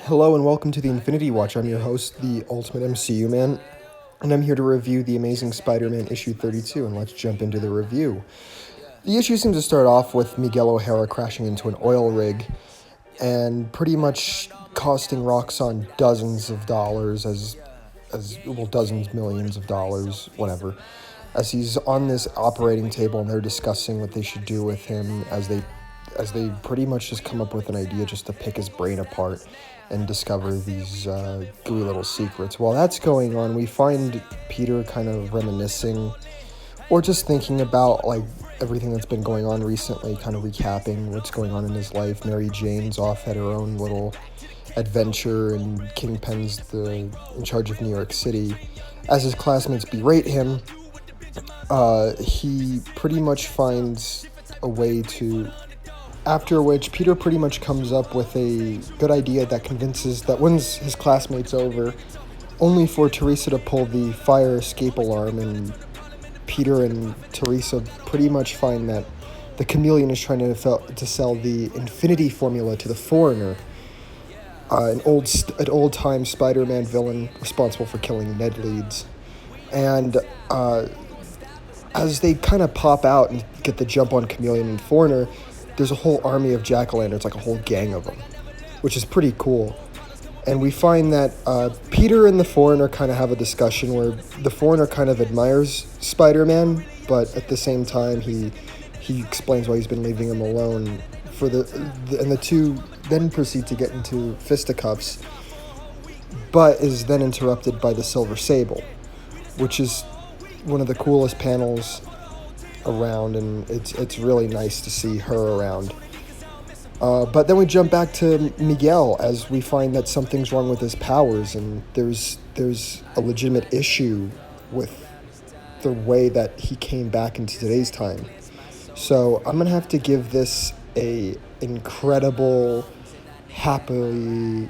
Hello and welcome to the Infinity Watch. I'm your host, the Ultimate MCU Man, and I'm here to review the Amazing Spider-Man issue 32, and let's jump into the review. The issue seems to start off with Miguel O'Hara crashing into an oil rig and pretty much costing Roxxon dozens of dollars, dozens, millions of dollars, whatever, as he's on this operating table and they're discussing what they should do with him as they pretty much just come up with an idea just to pick his brain apart and discover these gooey little secrets. While that's going on, we find Peter kind of reminiscing or just thinking about like everything that's been going on recently, kind of recapping what's going on in his life. Mary Jane's off at her own little adventure, and Kingpin's in charge of New York City. As his classmates berate him, he pretty much finds a way to. After which, Peter pretty much comes up with a good idea that wins his classmates over, only for Teresa to pull the fire escape alarm, and Peter and Teresa pretty much find that the Chameleon is trying to sell the Infinity Formula to the Foreigner, an old-time Spider-Man villain responsible for killing Ned Leeds. And as they kind of pop out and get the jump on Chameleon and Foreigner, there's a whole army of jack-o'-lanterns, like a whole gang of them, which is pretty cool. And we find that Peter and the Foreigner kind of have a discussion where the Foreigner kind of admires Spider-Man, but at the same time he explains why he's been leaving him alone. And the two then proceed to get into fisticuffs, but is then interrupted by the Silver Sable, which is one of the coolest panels around, and it's really nice to see her around. But then we jump back to Miguel as we find that something's wrong with his powers, and there's a legitimate issue with the way that he came back into today's time. So I'm gonna have to give this a incredible, happily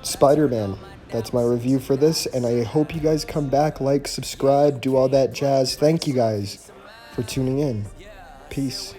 Spider-Man. That's my review for this, and I hope you guys come back, like, subscribe, do all that jazz. Thank you guys for tuning in. Peace.